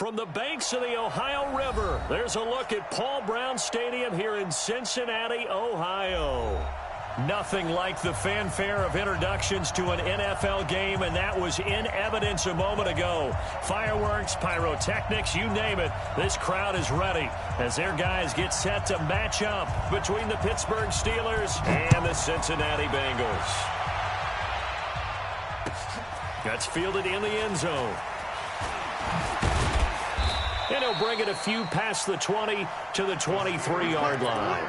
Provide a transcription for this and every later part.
From the banks of the Ohio River, there's a look at Paul Brown Stadium here in Cincinnati, Ohio. Nothing like the fanfare of introductions to an NFL game, and that was in evidence a moment ago. Fireworks, pyrotechnics, you name it. This crowd is ready as their guys get set to match up between the Pittsburgh Steelers and the Cincinnati Bengals. That's fielded in the end zone. And he'll bring it a few past the 20 to the 23-yard line.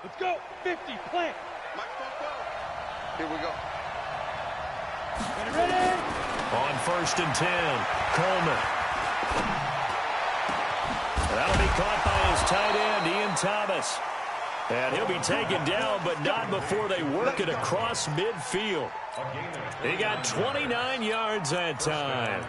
Let's go. 50, plant. Here we go. Ready? On 1st and 10, Coleman. That'll be caught by his tight end, Ian Thomas. And he'll be taken down, but not before they work it across midfield. He got 29 yards that time.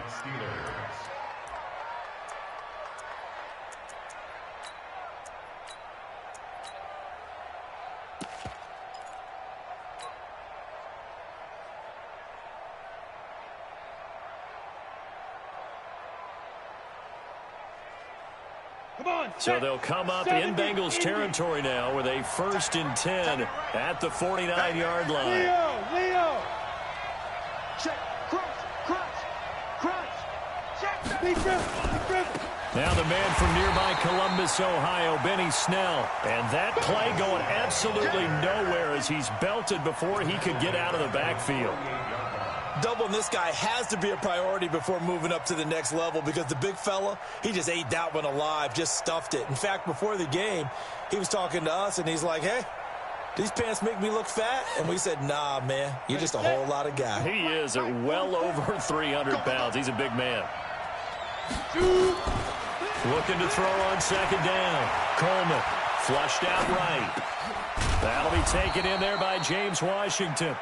So they'll come up in Bengals territory now with a 1st and 10 at the 49-yard line. Leo. Check. Crunch. Check. Big rip. Now the man from nearby Columbus, Ohio, Benny Snell. And that play going absolutely nowhere as he's belted before he could get out of the backfield. Doubling this guy has to be a priority before moving up to the next level because the big fella, he just ate that one alive, just stuffed it. In fact, before the game, he was talking to us, and he's like, hey, these pants make me look fat? And we said, nah, man, you're just a whole lot of guy. He is at well over 300 pounds. He's a big man. Looking to throw on 2nd down. Coleman flushed out right. That'll be taken in there by James Washington.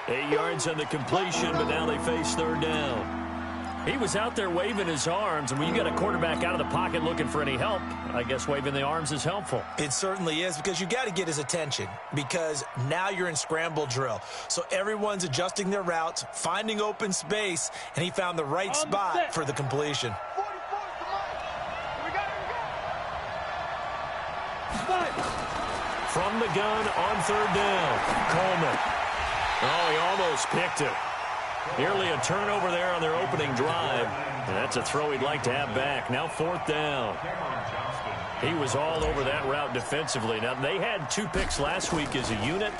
8 yards on the completion, but now they face 3rd down. He was out there waving his arms, and when you got a quarterback out of the pocket looking for any help, I guess waving the arms is helpful. It certainly is, because you got to get his attention, because now you're in scramble drill. So everyone's adjusting their routes, finding open space, and he found the right spot for the completion. From the gun on 3rd down, Coleman. Oh, he almost picked it. Nearly a turnover there on their opening drive. And that's a throw he'd like to have back. Now 4th down. He was all over that route defensively. Now, they had 2 picks last week as a unit.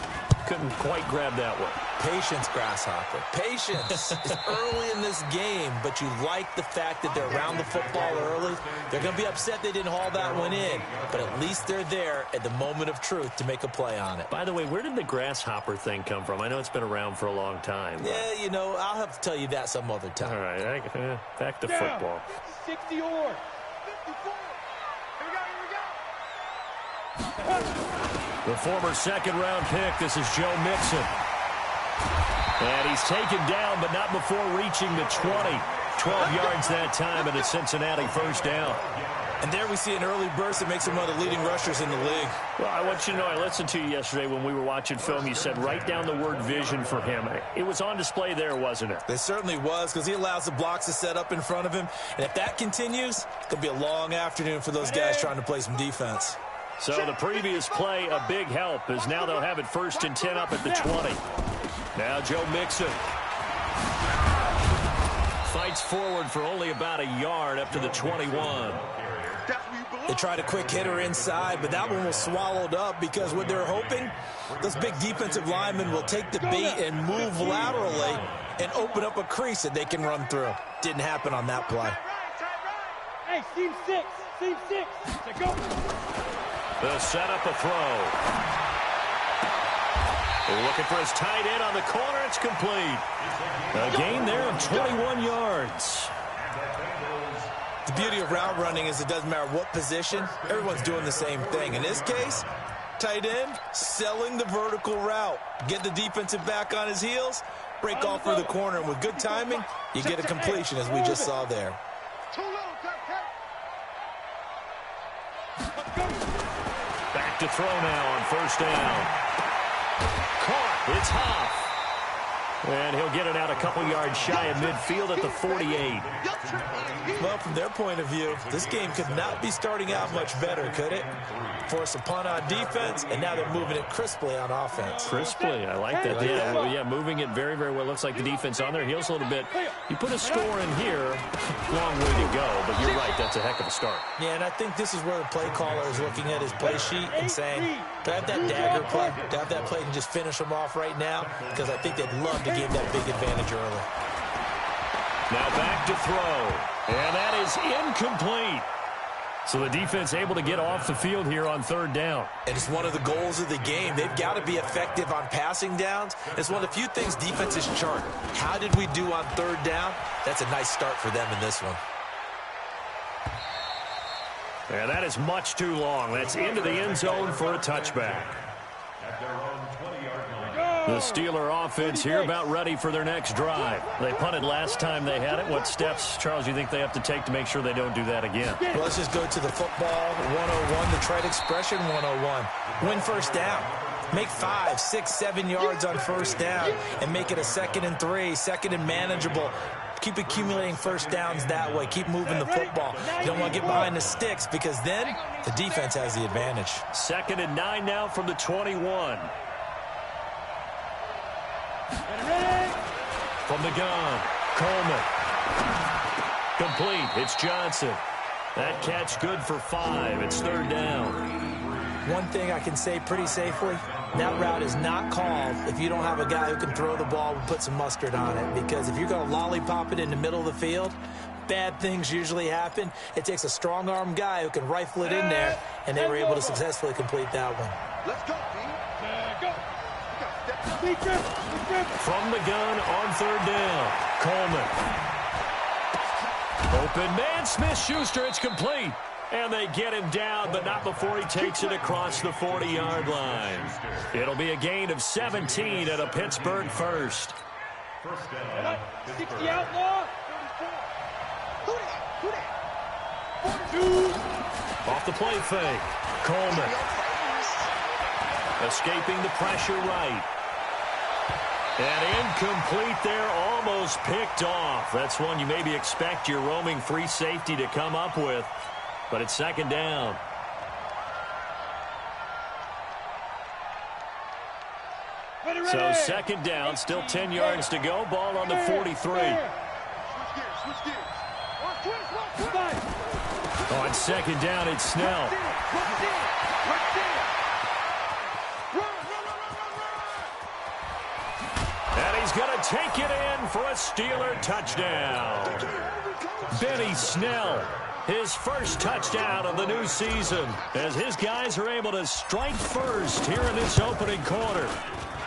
Couldn't quite grab that one. Patience, Grasshopper. Patience. It's early in this game, but you like the fact that they're around the football early. They're going to be upset they didn't haul that one in, but at least they're there at the moment of truth to make a play on it. By the way, where did the grasshopper thing come from? I know it's been around for a long time. But... yeah, you know, I'll have to tell you that some other time. All right, back to football. 60 or 54. Here we go. The former 2nd-round pick, this is Joe Mixon. And he's taken down, but not before reaching the 20. 12 yards that time, and a Cincinnati 1st down. And there we see an early burst that makes him one of the leading rushers in the league. Well, I want you to know, I listened to you yesterday when we were watching film. You said write down the word vision for him. It was on display there, wasn't it? It certainly was, because he allows the blocks to set up in front of him. And if that continues, it'll be a long afternoon for those guys trying to play some defense. So the previous play, a big help, as now they'll have it 1st and 10 up at the 20. Now Joe Mixon fights forward for only about a yard up to the 21. They tried a quick hitter inside, but that one was swallowed up because what they're hoping, those big defensive linemen will take the bait and move laterally and open up a crease that they can run through. Didn't happen on that play. Hey, seam 6. Go. They'll set up a throw. Looking for his tight end on the corner. It's complete. A gain there of 21 yards. The beauty of route running is it doesn't matter what position, everyone's doing the same thing. In this case, tight end, selling the vertical route. Get the defensive back on his heels, break off for the corner, and with good timing, you get a completion, as we just saw there. Back to throw now on first down. Caught. It's Huff. And he'll get it out a couple yards shy of midfield at the 48. Well, from their point of view, this game could not be starting out much better, could it? Force a punt on defense, and now they're moving it crisply on offense. Crisply, I like that. Yeah, moving it very, very well. Looks like the defense on their heels a little bit. You put a score in here, long way to go, but you're right, that's a heck of a start. Yeah, and I think this is where the play caller is looking at his play sheet and saying, do I have that dagger play? Do I have that play and just finish them off right now? Because I think they'd love to give that big advantage early. Now back to throw, and that is incomplete. So the defense able to get off the field here on third down. And it's one of the goals of the game. They've got to be effective on passing downs. It's one of the few things defenses chart. How did we do on third down? That's a nice start for them in this one. And that is much too long. That's into the end zone for a touchback. The Steeler offense here about ready for their next drive. They punted last time they had it. What steps, Charles, you think they have to take to make sure they don't do that again? Well, let's just go to the football 101, the trite expression 101. Win first down. Make 5, 6, 7 yards on first down and make it a 2nd and 3, 2nd and manageable. Keep accumulating first downs that way. Keep moving the football. You don't want to get behind the sticks because then the defense has the advantage. 2nd and 9 now from the 21. From the gun, Coleman. Complete. It's Johnson. That catch good for 5. It's third down. One thing I can say pretty safely, that route is not called if you don't have a guy who can throw the ball and put some mustard on it. Because if you're going to lollipop it in the middle of the field, bad things usually happen. It takes a strong-arm guy who can rifle it in there, and they were able to successfully complete that one. Let's go, go. From the gun on third down, Coleman. Open man, Smith-Schuster, it's complete. And they get him down, but not before he takes it across the 40-yard line. It'll be a gain of 17 at a Pittsburgh first. 60 outlaw. Off the play fake, Coleman. Escaping the pressure right. And incomplete there, almost picked off. That's one you maybe expect your roaming free safety to come up with. But it's second down. So second down, still 10 yards to go. Ball on the 43. On second down, it's Snell. And he's going to take it in for a Steeler touchdown. Benny Snell, his first touchdown of the new season, as his guys are able to strike first here in this opening quarter.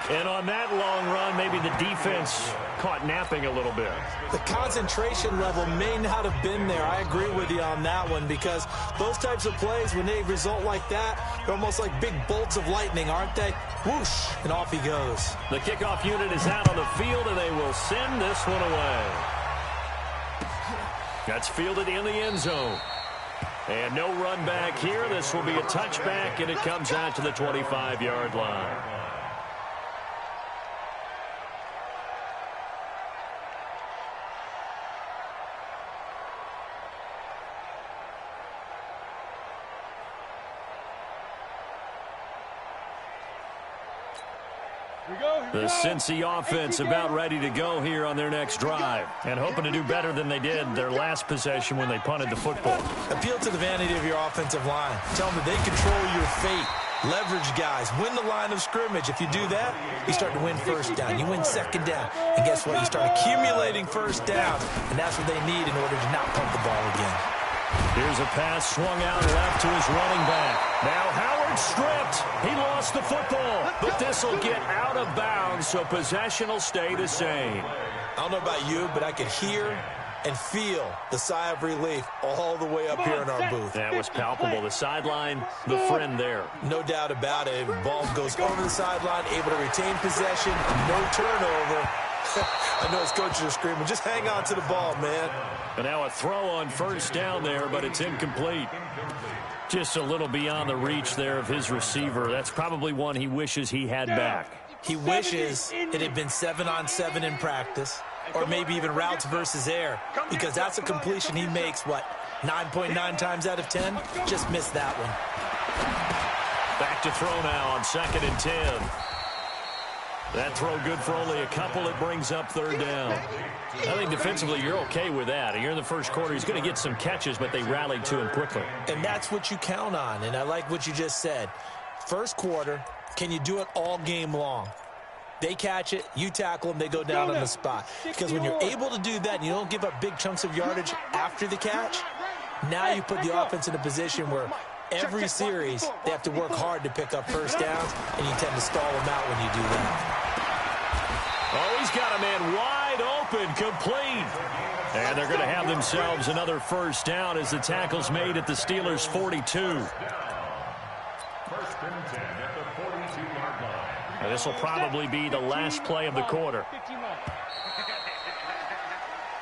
And on that long run, maybe the defense caught napping a little bit. The concentration level may not have been there. I agree with you on that one because those types of plays, when they result like that, they're almost like big bolts of lightning, aren't they? Whoosh, and off he goes. The kickoff unit is out on the field, and they will send this one away. That's fielded in the end zone. And no run back here. This will be a touchback, and it comes out to the 25-yard line. The Cincy offense about ready to go here on their next drive and hoping to do better than they did their last possession when they punted the football. Appeal to the vanity of your offensive line. Tell them that they control your fate. Leverage guys. Win the line of scrimmage. If you do that, you start to win first down. You win second down. And guess what? You start accumulating first downs. And that's what they need in order to not punt the ball again. Here's a pass swung out left to his running back. Now Howard stripped. He lost the football, but this will get out of bounds, so possession will stay the same. I don't know about you, but I could hear and feel the sigh of relief all the way up here in our booth. That was palpable. The sideline, the friend there. No doubt about it. Ball goes over the sideline, able to retain possession, no turnover. I know his coaches are screaming, just hang on to the ball, man. And now a throw on first down there, but it's incomplete. Just a little beyond the reach there of his receiver. That's probably one he wishes he had back. He wishes it had been 7-on-7 in practice, or maybe even routes versus air, because that's a completion he makes, 9.9 times out of 10? Just missed that one. Back to throw now on 2nd and 10. That throw good for only a couple. It brings up 3rd down. I think defensively you're okay with that. Here in the first quarter, he's going to get some catches, but they rallied to him quickly. And that's what you count on, and I like what you just said. First quarter, can you do it all game long? They catch it, you tackle them, they go down on the spot. Because when you're able to do that and you don't give up big chunks of yardage after the catch, now you put the offense in a position where every series they have to work hard to pick up first downs, and you tend to stall them out when you do that. Oh, he's got a man wide open, complete. And they're going to have themselves another first down as the tackle's made at the Steelers' 42. And this will probably be the last play of the quarter.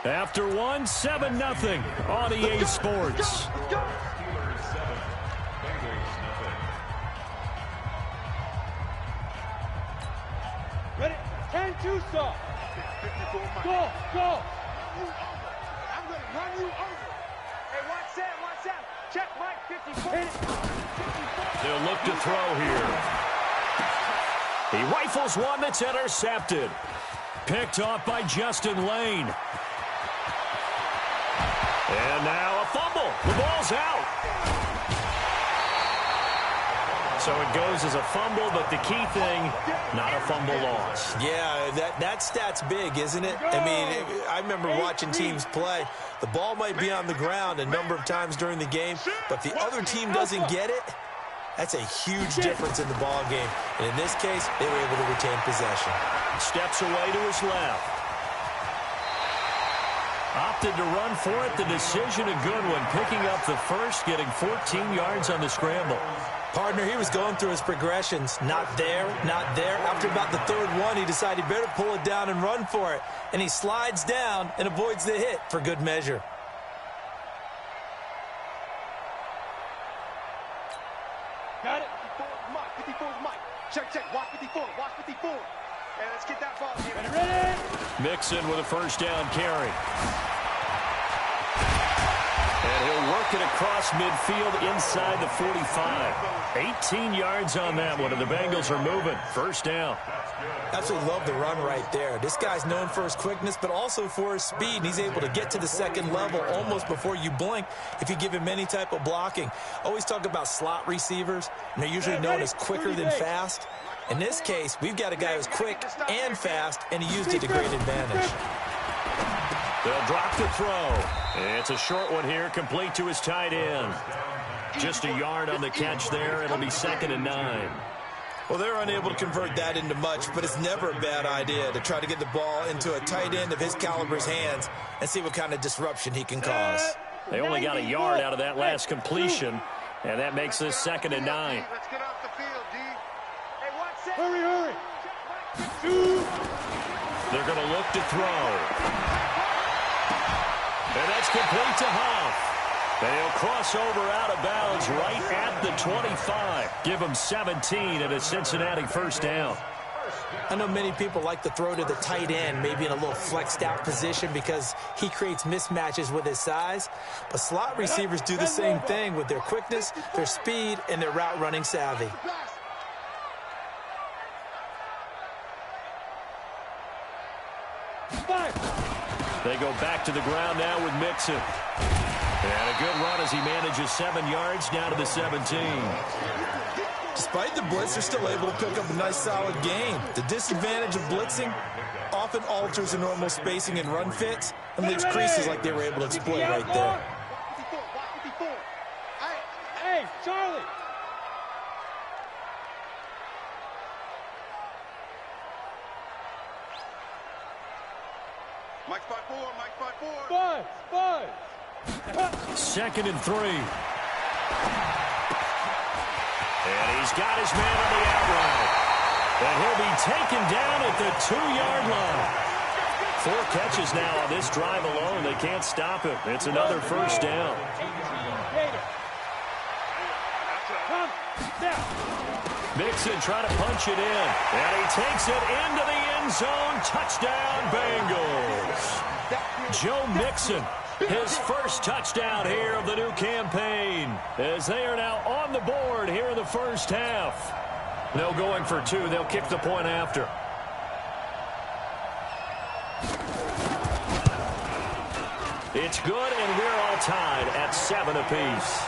After one, 7-0 on EA Sports. Ready? 10-2 stop. Go. I'm going to run you over. Hey, watch that. Check Mike 54. They'll look to throw here. He rifles one that's intercepted. Picked off by Justin Lane. And now a fumble. The ball's out. So it goes as a fumble, but the key thing, not a fumble loss. Yeah, that stat's big, isn't it? I mean, I remember watching teams play. The ball might be on the ground a number of times during the game, but if the other team doesn't get it, that's a huge difference in the ball game. And in this case, they were able to retain possession. Steps away to his left. Opted to run for it. The decision a good one. Picking up the first, getting 14 yards on the scramble. Partner, he was going through his progressions. Not there, not there. After about the 3rd one, he decided he better pull it down and run for it. And he slides down and avoids the hit for good measure. Got it. 54 is Mike. Check. Watch 54. Hey, let's get that ball here. Ready? Mixon with a first down carry. And he'll work it across midfield inside the 45. 18 yards on that one, and the Bengals are moving. First down. Absolutely love the run right there. This guy's known for his quickness, but also for his speed. And he's able to get to the 2nd level almost before you blink if you give him any type of blocking. Always talk about slot receivers, and they're usually known as quicker than fast. In this case, we've got a guy who's quick and fast, and he used it to great advantage. They'll drop the throw. It's a short one here, complete to his tight end. Just a yard on the catch there. It'll be 2nd and 9. Well, they're unable to convert that into much, but it's never a bad idea to try to get the ball into a tight end of his caliber's hands and see what kind of disruption he can cause. They only got a yard out of that last completion, and that makes this 2nd and 9. Let's get off the field, D. Hey, watch that. Hurry. 2. They're going to look to throw. And that's complete to Huff. They'll cross over out of bounds right at the 25. Give them 17 and a Cincinnati first down. I know many people like to throw to the tight end, maybe in a little flexed out position because he creates mismatches with his size. But slot receivers do the same thing with their quickness, their speed, and their route running savvy. They go back to the ground now with Mixon. And a good run as he manages 7 yards down to the 17. Despite the blitz, they're still able to pick up a nice solid gain. The disadvantage of blitzing often alters the normal spacing and run fits and leaves creases like they were able to exploit right there. Hey, Charlie. Mike's by 4, Mike's by 4. 5. 2nd and 3. And he's got his man on the out route. And he'll be taken down at the 2-yard line. 4 catches now on this drive alone. They can't stop him. It's another first down. Mixon trying to punch it in. And he takes it into the end zone. Touchdown, Bengals. Joe Mixon, his first touchdown here of the new campaign, as they are now on the board here in the first half. No going for 2. They'll kick the point after. It's good, and we're all tied at 7 apiece.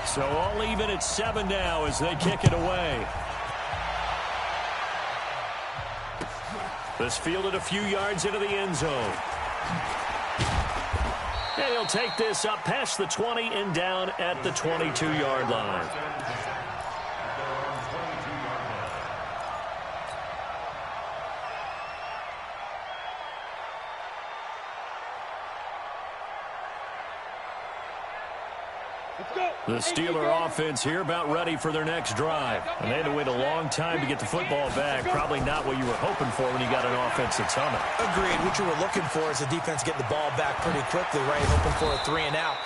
So all even at 7 now as they kick it away. This fielded a few yards into the end zone. And he'll take this up past the 20 and down at the 22-yard line. The Steeler offense here about ready for their next drive. And they had to wait a long time to get the football back. Probably not what you were hoping for when you got an offense that's humming. Agreed. What you were looking for is the defense getting the ball back pretty quickly, right? Hoping for a 3 and out.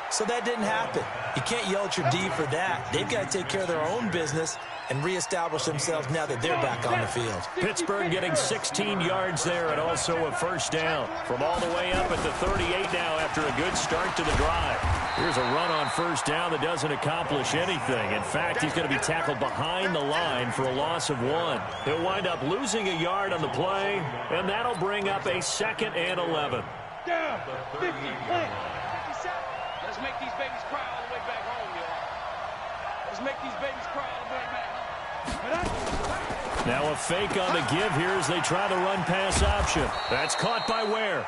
So that didn't happen. You can't yell at your D for that. They've got to take care of their own business and reestablish themselves now that they're back on the field. Pittsburgh getting 16 yards there and also a first down. From all the way up at the 38 now after a good start to the drive. Here's a run on first down that doesn't accomplish anything. In fact, he's going to be tackled behind the line for a loss of 1. He'll wind up losing a yard on the play, and that'll bring up a 2nd and 11. Down. 50. Play. Let's make these babies cry all the way back home, y'all. Let's make these babies cry all the way back home. Now a fake on the give here as they try the run-pass option. That's caught by Ware.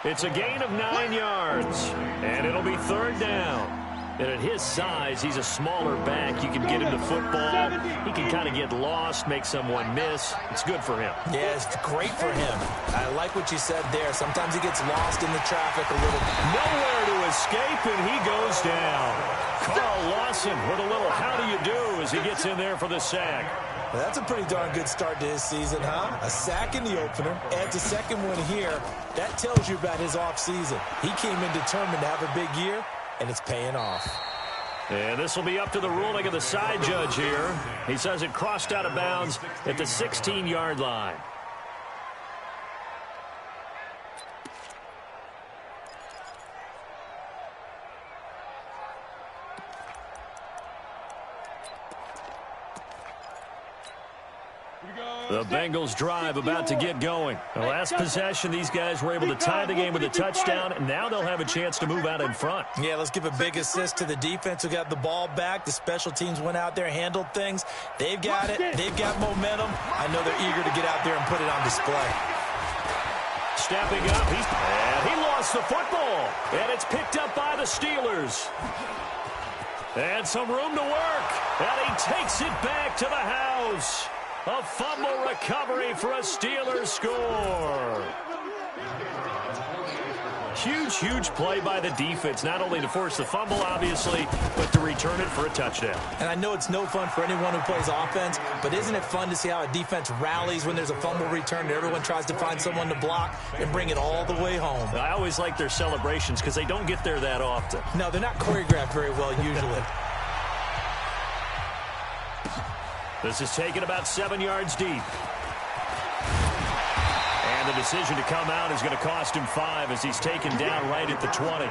It's a gain of 9 yards, and it'll be 3rd down. And at his size, he's a smaller back. You can get him to football. He can kind of get lost, make someone miss. It's good for him. Yeah, it's great for him. I like what you said there. Sometimes he gets lost in the traffic a little bit. Nowhere to escape, and he goes down. Carl Lawson with a little how do you do as he gets in there for the sack. Well, that's a pretty darn good start to his season, huh? A sack in the opener, adds a second one here. That tells you about his offseason. He came in determined to have a big year, and it's paying off. And this will be up to the ruling of the side judge here. He says it crossed out of bounds at the 16-yard line. The Bengals drive about to get going. The last possession, these guys were able to tie the game with a touchdown, and now they'll have a chance to move out in front. Yeah, let's give a big assist to the defense who got the ball back. The special teams went out there, handled things. They've got it. They've got momentum. I know they're eager to get out there and put it on display. Stepping up, and he lost the football, and it's picked up by the Steelers. And some room to work, and he takes it back to the house. A fumble recovery for a Steelers score. Huge, huge play by the defense, not only to force the fumble, obviously, but to return it for a touchdown. And I know it's no fun for anyone who plays offense, but isn't it fun to see how a defense rallies when there's a fumble return and everyone tries to find someone to block and bring it all the way home? I always like their celebrations because they don't get there that often. No, they're not choreographed very well usually. This is taken about 7 yards deep. And the decision to come out is going to cost him 5 as he's taken down right at the 20.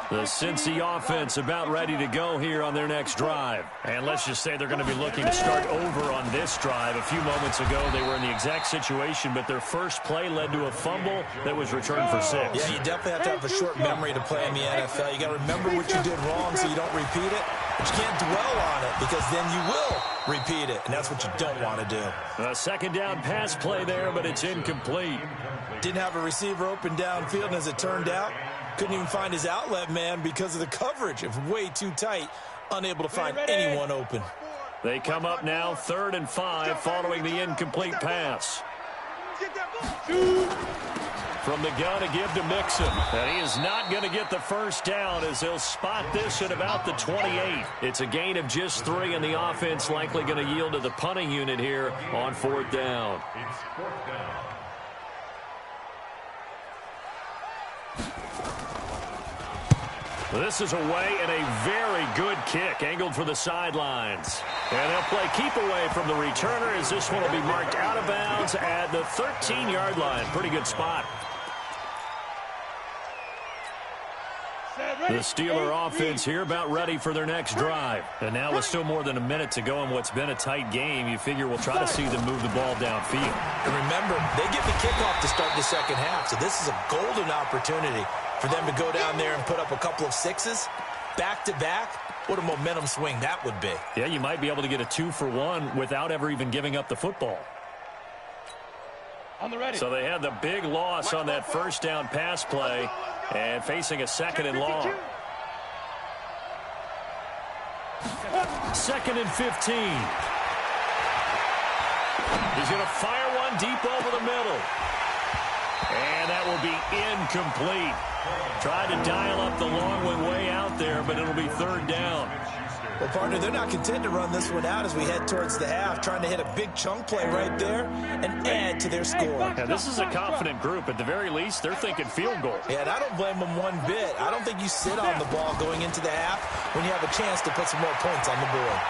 The Cincy offense about ready to go here on their next drive. And let's just say they're going to be looking to start over on this drive. A few moments ago, they were in the exact situation, but their first play led to a fumble that was returned for 6. Yeah, you definitely have to have a short memory to play in the NFL. You got to remember what you did wrong so you don't repeat it. But you can't dwell on it because then you will repeat it, and that's what you don't want to do. A second down pass play there, but it's incomplete. Didn't have a receiver open downfield, and as it turned out, Couldn't even find his outlet man because of the coverage. It was way too tight. Unable to find anyone open. They come up now 3rd and 5 following the incomplete pass. From the gun to give to Mixon. And he is not going to get the first down as they'll spot this at about the 28. It's a gain of just 3, and the offense likely going to yield to the punting unit here on 4th down. It's 4th down. This is away and a very good kick angled for the sidelines. And they'll play keep away from the returner as this one will be marked out of bounds at the 13-yard line. Pretty good spot. The Steeler offense here about ready for their next drive. And now with still more than a minute to go in what's been a tight game, you figure we'll try to see them move the ball downfield. And remember, they get the kickoff to start the second half, so this is a golden opportunity for them to go down there and put up a couple of 6s back-to-back. What a momentum swing that would be. Yeah, you might be able to get a 2-for-1 without ever even giving up the football. On the ready. So they had the big loss on that first down pass play and facing a 2nd and long. 2nd and 15. He's going to fire one deep over the middle. And that will be incomplete. Tried to dial up the long one way out there, but it'll be 3rd down. Well, partner, they're not content to run this one out as we head towards the half, trying to hit a big chunk play right there and add to their score. Yeah, this is a confident group. At the very least, they're thinking field goal. Yeah, and I don't blame them one bit. I don't think you sit on the ball going into the half when you have a chance to put some more points on the board.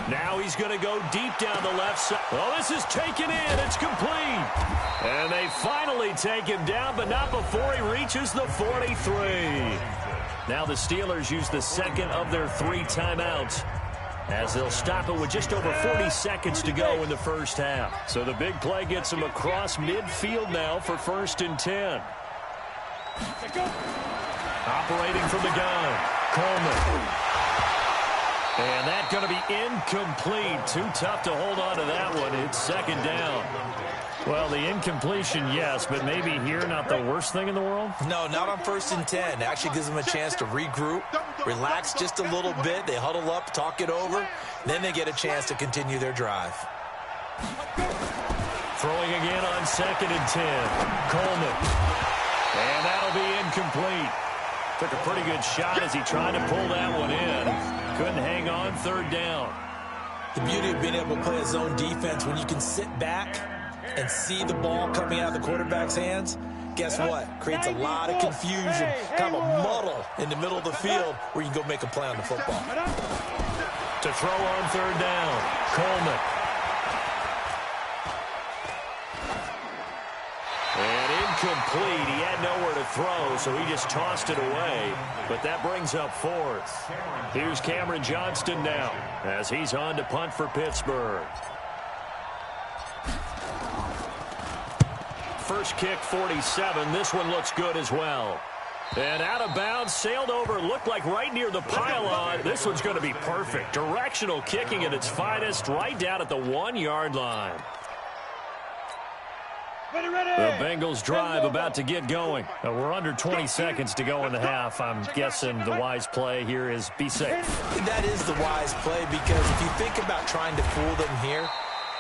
Now he's going to go deep down the left side. Well, this is taken in. It's complete. And they finally take him down, but not before he reaches the 43. Now the Steelers use the 2nd of their 3 timeouts as they'll stop it with just over 40 seconds to go in the first half. So the big play gets them across midfield now for 1st and 10. Operating from the gun, Coleman. And that's going to be incomplete. Too tough to hold on to that one. It's 2nd down. Well, the incompletion, yes, but maybe here not the worst thing in the world? No, not on 1st and 10. It actually gives them a chance to regroup, relax just a little bit. They huddle up, talk it over. Then they get a chance to continue their drive. Throwing again on 2nd and 10. Coleman. And that'll be incomplete. Took a pretty good shot as he tried to pull that one in. Couldn't hang on, 3rd down. The beauty of being able to play a zone defense when you can sit back and see the ball coming out of the quarterback's hands, guess what? Creates a lot of confusion, kind of a muddle in the middle of the field where you can go make a play on the football. To throw on 3rd down, Coleman. And incomplete. He had nowhere to throw, so he just tossed it away. But that brings up 4th. Here's Cameron Johnston now as he's on to punt for Pittsburgh. First kick, 47. This one looks good as well. And out of bounds, sailed over, looked like right near the pylon. This one's going to be perfect. Directional kicking at its finest, right down at the 1-yard line. The Bengals drive about to get going. We're under 20 seconds to go in the half. I'm guessing the wise play here is be safe. That is the wise play because if you think about trying to fool them here,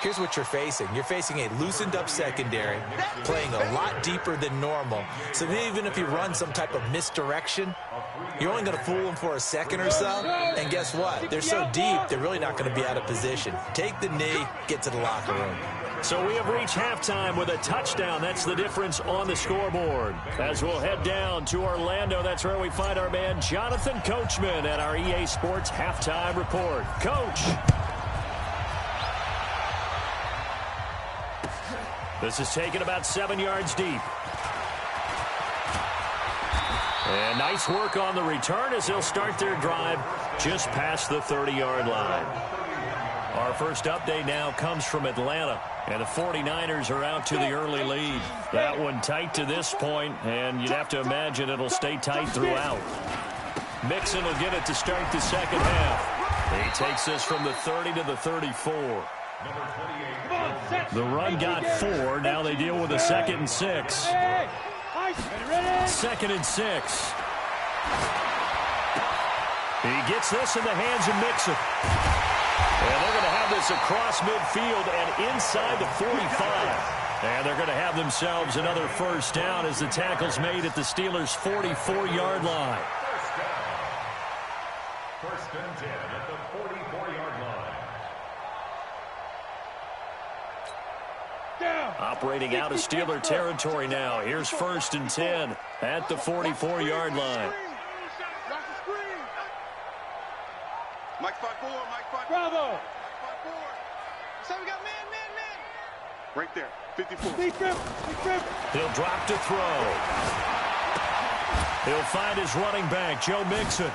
here's what you're facing. You're facing a loosened-up secondary, playing a lot deeper than normal. So even if you run some type of misdirection, you're only going to fool them for a second or so. And guess what? They're so deep, they're really not going to be out of position. Take the knee, get to the locker room. So we have reached halftime with a touchdown. That's the difference on the scoreboard. As we'll head down to Orlando, that's where we find our man Jonathan Coachman at our EA Sports Halftime Report. Coach. This is taken about 7 yards deep. And nice work on the return as they'll start their drive just past the 30-yard line. Our first update now comes from Atlanta, and the 49ers are out to the early lead. That one tight to this point, and you'd have to imagine it'll stay tight throughout. Mixon will get it to start the second half. He takes this from the 30 to the 34. The run got 4. Now they deal with a 2nd and 6. 2nd and 6. He gets this in the hands of Mixon. And they're going to have this across midfield and inside the 45. And they're going to have themselves another first down as the tackle's made at the Steelers' 44-yard line. First and 10 at the 44-yard line. Operating out of Steeler territory now. Here's 1st and 10 at the 44-yard line. Mike 5-4, Mike 5-4. Bravo. Mike 5-4. So we got man. Right there, 54. He'll drop to throw. He'll find his running back, Joe Mixon.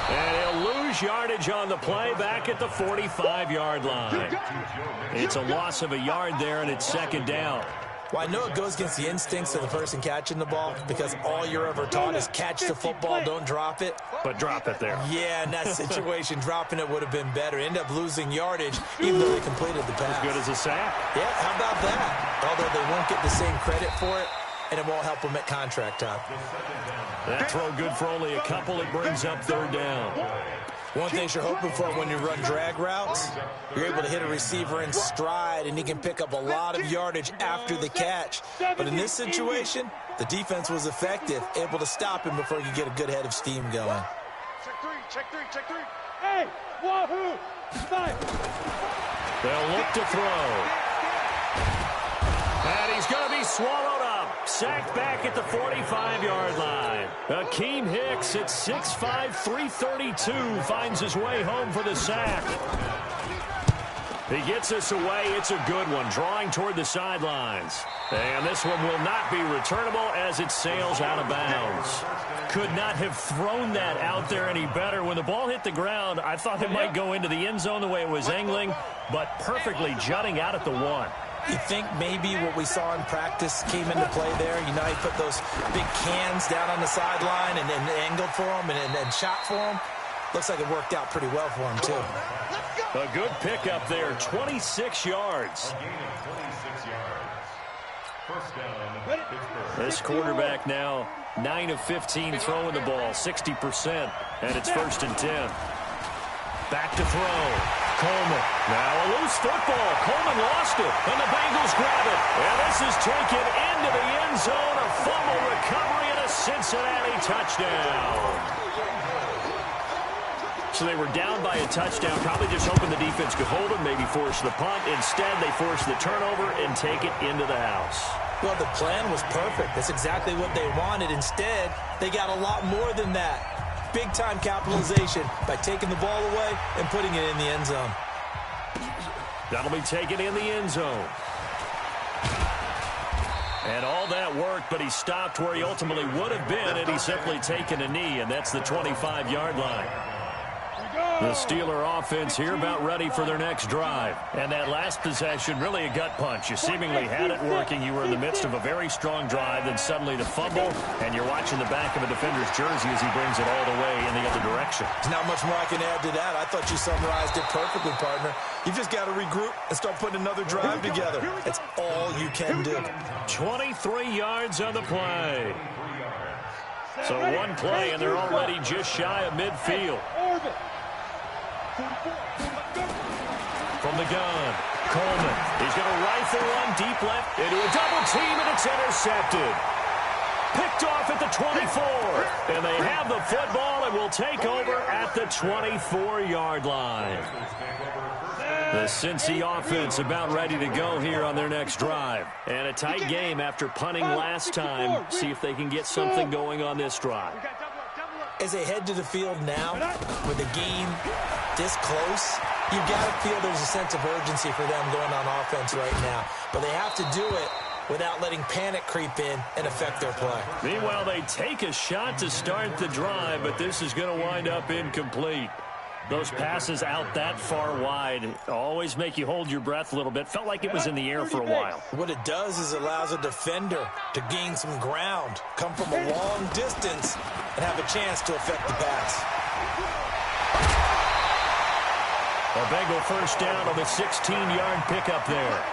And he'll lose yardage on the play back at the 45-yard line. It's a loss of a yard there, and it's 2nd down. Well, I know it goes against the instincts of the person catching the ball because all you're ever taught is catch the football, don't drop it. But drop it there. Yeah, in that situation, dropping it would have been better. End up losing yardage, even though they completed the pass. As good as a sack. Yeah, how about that? Although they won't get the same credit for it, and it won't help them at contract time. That throw good for only a couple. It brings up 3rd down. One thing you're hoping for when you run drag routes, you're able to hit a receiver in stride, and he can pick up a lot of yardage after the catch. But in this situation, the defense was effective, able to stop him before he could get a good head of steam going. Check three. Hey, wahoo! Nice. They'll look to throw. And he's going to be swallowed up. Sacked back at the 45-yard line. Akeem Hicks at 6'5", 332 finds his way home for the sack. He gets this away. It's a good one, drawing toward the sidelines. And this one will not be returnable as it sails out of bounds. Could not have thrown that out there any better. When the ball hit the ground, I thought it might go into the end zone the way it was angling, but perfectly jutting out at the 1. You think maybe what we saw in practice came into play there? You know, he put those big cans down on the sideline and angled for him and shot for him. Looks like it worked out pretty well for him, too. A good pickup there, 26 yards. This quarterback now 9 of 15 throwing the ball, 60%, and it's 1st and 10. Back to throw. Coleman. Now a loose football. Coleman lost it, and the Bengals grab it. And this is taken into the end zone. A fumble recovery and a Cincinnati touchdown. So they were down by a touchdown, probably just hoping the defense could hold them, maybe force the punt. Instead, they force the turnover and take it into the house. Well, the plan was perfect. That's exactly what they wanted. Instead, they got a lot more than that. Big-time capitalization by taking the ball away and putting it in the end zone. That'll be taken in the end zone. And all that worked, but he stopped where he ultimately would have been, and he's simply taken a knee, and that's the 25-yard line. The Steeler offense here about ready for their next drive. And that last possession, really a gut punch. You seemingly had it working. You were in the midst of a very strong drive, then suddenly the fumble, and you're watching the back of a defender's jersey as he brings it all the way in the other direction. There's not much more I can add to that. I thought you summarized it perfectly, partner. You've just got to regroup and start putting another drive together. That's all you can do. 23 yards on the play. So one play, and they're already just shy of midfield. From the gun, Coleman. He's going to rifle one deep left into a double team, and it's intercepted. Picked off at the 24. And they have the football and will take over at the 24-yard line. The Cincy offense about ready to go here on their next drive. And a tight game after punting last time. See if they can get something going on this drive. As they head to the field now, with the game this close, you've got to feel there's a sense of urgency for them going on offense right now. But they have to do it without letting panic creep in and affect their play. Meanwhile, they take a shot to start the drive, but this is going to wind up incomplete. Those passes out that far wide always make you hold your breath a little bit. Felt like it was in the air for a while. What it does is it allows a defender to gain some ground, come from a long distance, and have a chance to affect the pass. A Bengal first down on the 16-yard pickup there.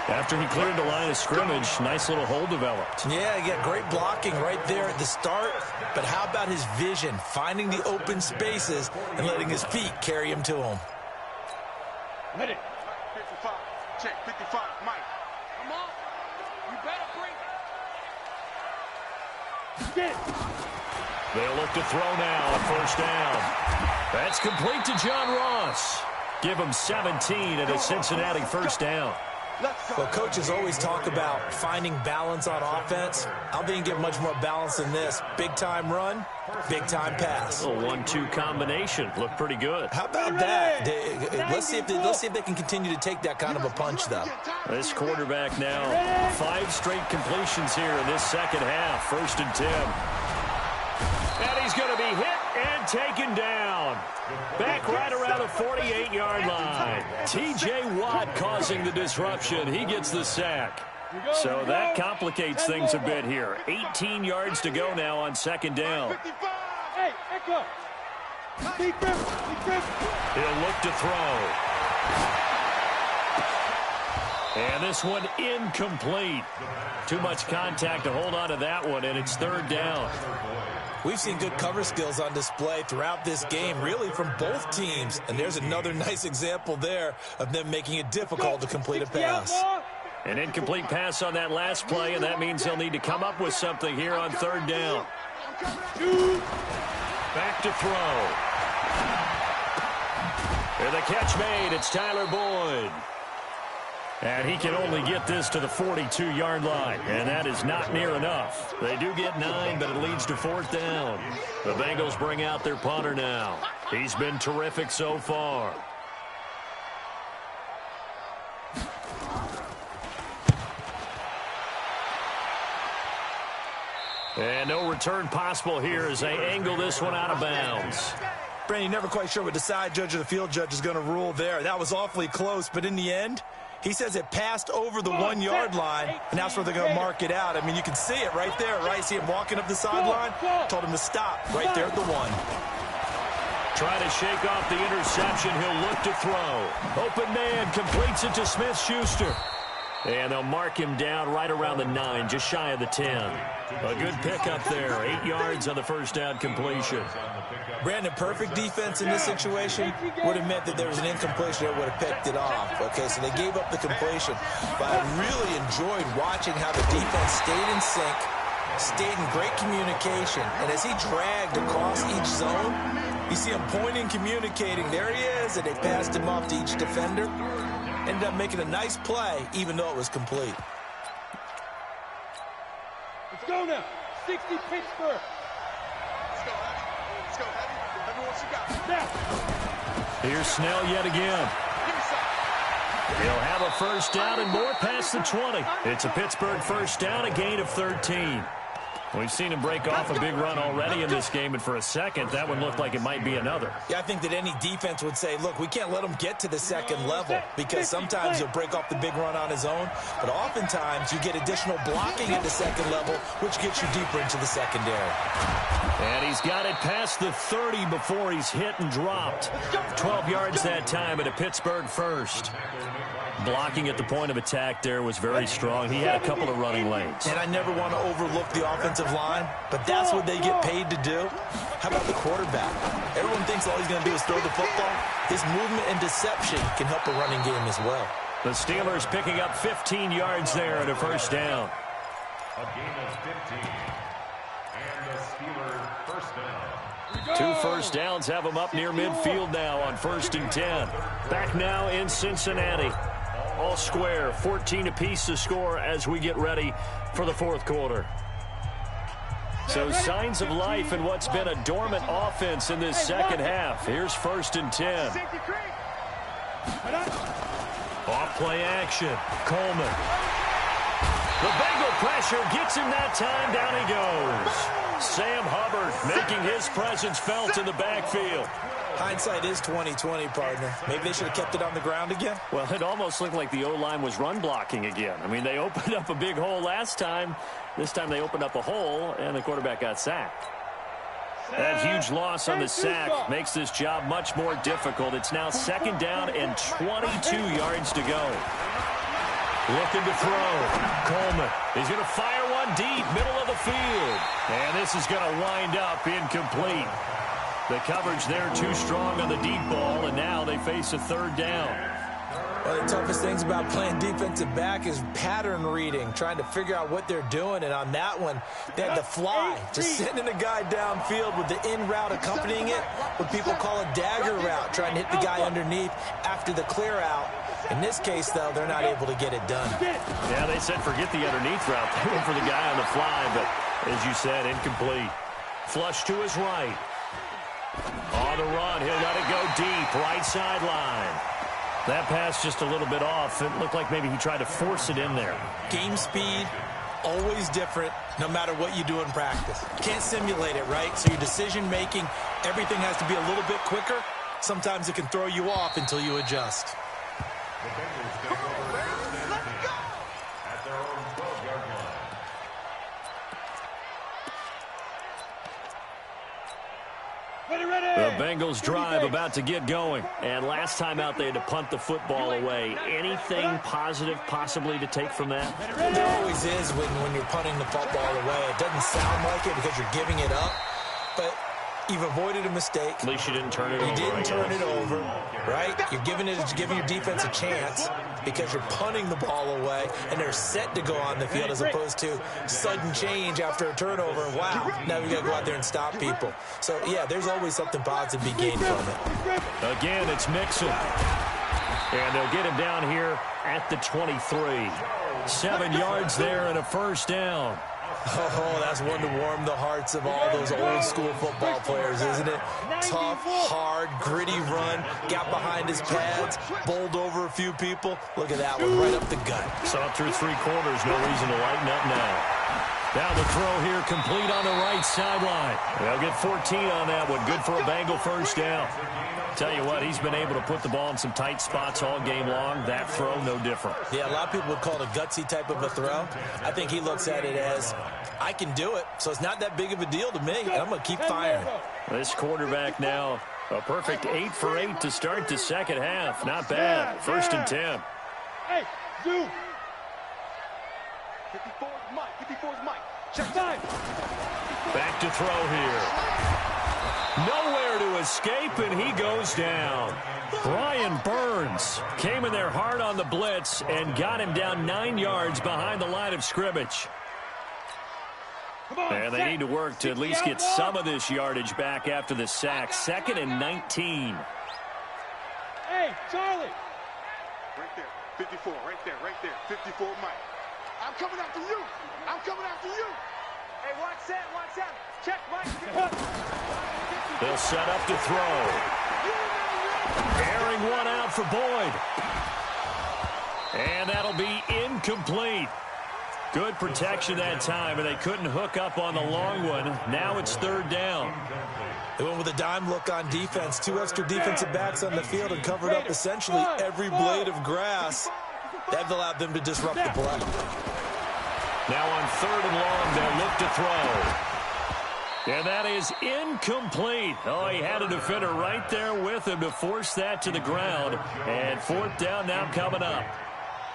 After he cleared the line of scrimmage, nice little hole developed. Yeah, great blocking right there at the start. But how about his vision, finding the open spaces and letting his feet carry him to him? Hit it. 55. Check. 55. Mike. Come on. You better bring it. Get it. They'll look to throw now on first down. That's complete to John Ross. Give him 17 and a Cincinnati first down. Well, coaches always talk about finding balance on offense. I'm being given much more balance than this. Big-time run, big-time pass. A 1-2 combination. Looked pretty good. How about that? Let's see if they can continue to take that kind of a punch, though. This quarterback now, 5 straight completions here in this second half. 1st and 10. And he's going to be hit and taken down. Back right around the 48-yard line. T.J. Watt causing the disruption. He gets the sack. So that complicates things a bit here. 18 yards to go now on 2nd down. Hey, Echo. Deep grip. He'll look to throw. And this one incomplete. Too much contact to hold on to that one, and it's 3rd down. We've seen good cover skills on display throughout this game, really from both teams. And there's another nice example there of them making it difficult to complete a pass. An incomplete pass on that last play, and that means they'll need to come up with something here on 3rd down. Back to throw. And the catch made. It's Tyler Boyd. And he can only get this to the 42-yard line, and that is not near enough. They do get 9, but it leads to 4th down. The Bengals bring out their punter now. He's been terrific so far. And no return possible here as they angle this one out of bounds. Brandon, never quite sure what the side judge or the field judge is going to rule there. That was awfully close, but in the end, he says it passed over the 1-yard line, and that's where they're going to mark it out. I mean, you can see it right there, right? See him walking up the sideline? Told him to stop right there at the 1. Try to shake off the interception. He'll look to throw. Open man completes it to Smith-Schuster. And they'll mark him down right around the 9, just shy of the 10. A good pickup there. 8 yards on the first down completion. Brandon, perfect defense in this situation would have meant that there was an incompletion that would have picked it off. Okay, so they gave up the completion. But I really enjoyed watching how the defense stayed in sync, stayed in great communication. And as he dragged across each zone, you see him pointing, communicating. There he is, and they passed him off to each defender. Ended up making a nice play, even though it was complete. Let's go now. 60 Pittsburgh. Let's go, Heavy. Let's go, Heavy. Everyone you got. Now. Here's Snell yet again. Give me some. He'll have a first down and more past the 20. It's a Pittsburgh first down, a gain of 13. We've seen him break off a big run already in this game, and for a second, that one looked like it might be another. Yeah, I think that any defense would say, look, we can't let him get to the second level because sometimes he'll break off the big run on his own, but oftentimes you get additional blocking at the second level, which gets you deeper into the secondary. And he's got it past the 30 before he's hit and dropped. 12 yards that time at a Pittsburgh first. Blocking at the point of attack there was very strong. He had a couple of running lanes. And I never want to overlook the offensive line, but that's what they get paid to do. How about the quarterback? Everyone thinks all he's going to do is throw the football. His movement and deception can help a running game as well. The Steelers picking up 15 yards there at a first down. A gain of 15. And the Steelers first down. 2 first downs have them up near midfield now on 1st and 10. Back now in Cincinnati. All square, 14 apiece to score as we get ready for the 4th quarter. So signs of life in what's been a dormant offense in this second half. Here's 1st and 10. Off play action. Coleman. The Bengal pressure gets him that time. Down he goes. Sam Hubbard making his presence felt in the backfield. Hindsight is 20/20, partner. Maybe they should have kept it on the ground again. Well, it almost looked like the O-line was run blocking again. I mean, they opened up a big hole last time. This time they opened up a hole, and the quarterback got sacked. That huge loss on the sack makes this job much more difficult. It's now 2nd down and 22 yards to go. Looking to throw. Coleman. He's going to fire one deep, middle of the field. And this is going to wind up incomplete. The coverage there too strong on the deep ball, and now they face a third down. One of the toughest things about playing defensive back is pattern reading, trying to figure out what they're doing. And on that one, they had to fly, just sending a guy downfield with the in route accompanying it, what people call a dagger route, trying to hit the guy underneath after the clear out. In this case, though, they're not able to get it done. Yeah, they said forget the underneath route. They went for the guy on the fly, but as you said, incomplete. Flush to his right. On the run, he'll let it go deep, right sideline. That pass just a little bit off. It looked like maybe he tried to force it in there. Game speed, always different, no matter what you do in practice. You can't simulate it, right? So your decision-making, everything has to be a little bit quicker. Sometimes it can throw you off until you adjust. The Bengals take over at their own 12-yard line. The Bengals drive about to get going. And last time out, they had to punt the football away. Anything positive possibly to take from that? There always is when you're punting the football away. It doesn't sound like it because you're giving it up, but you've avoided a mistake. At least you didn't turn it over. You didn't turn it over, right? You're giving your defense a chance because you're punting the ball away, and they're set to go on the field as opposed to sudden change after a turnover. Wow, now we got to go out there and stop people. So, yeah, there's always something positive to be gained from it. Again, it's Mixon. And they'll get him down here at the 23. 7 yards there and a first down. Oh, that's one to warm the hearts of all those old-school football players, isn't it? Tough, hard, gritty run, got behind his pads, bowled over a few people. Look at that one, right up the gut. Saw through 3 quarters, no reason to lighten up now. Now the throw here complete on the right sideline. They'll get 14 on that one. Good for a Bengal first down. Tell you what, he's been able to put the ball in some tight spots all game long. That throw, no different. Yeah, a lot of people would call it a gutsy type of a throw. I think he looks at it as, I can do it, so it's not that big of a deal to me, and I'm going to keep firing. This quarterback now, a perfect 8 for 8 to start the second half. Not bad. First and 10. Hey, you. 54 is Mike. 54 is Mike. Check Time. Back to throw here. Nowhere to escape, and he goes down. Brian Burns came in there hard on the blitz and got him down 9 yards behind the line of scrimmage. And they need to work to at least get some of this yardage back after the sack. 2nd and 19. Hey, Charlie. Right there. 54. Right there. Right there. 54 Mike. I'm coming after you. I'm coming after you. Hey, watch that. Watch that. Check Mike. They'll set up to throw. Airing one out for Boyd. And that'll be incomplete. Good protection that time, and they couldn't hook up on the long one. Now it's 3rd down. They went with a dime look on defense. 2 extra defensive backs on the field and covered up essentially every blade of grass. That allowed them to disrupt the play. Now on 3rd and long, they'll look to throw. And that is incomplete. Oh, he had a defender right there with him to force that to the ground. And 4th down now coming up.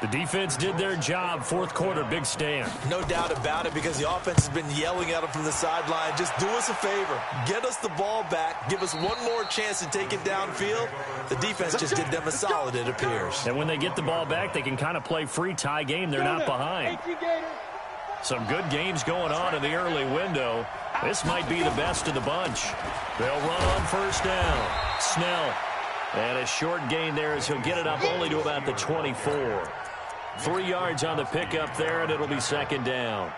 The defense did their job. 4th quarter, big stand. No doubt about it, because the offense has been yelling at him from the sideline. Just do us a favor. Get us the ball back. Give us one more chance to take it downfield. The defense just did them a solid, it appears. And when they get the ball back, they can kind of play free tie game. They're not behind. Some good games going on in the early window. This might be the best of the bunch. They'll run on 1st down. Snell. And a short gain there as he'll get it up only to about the 24. 3 yards on the pickup there, and it'll be 2nd down.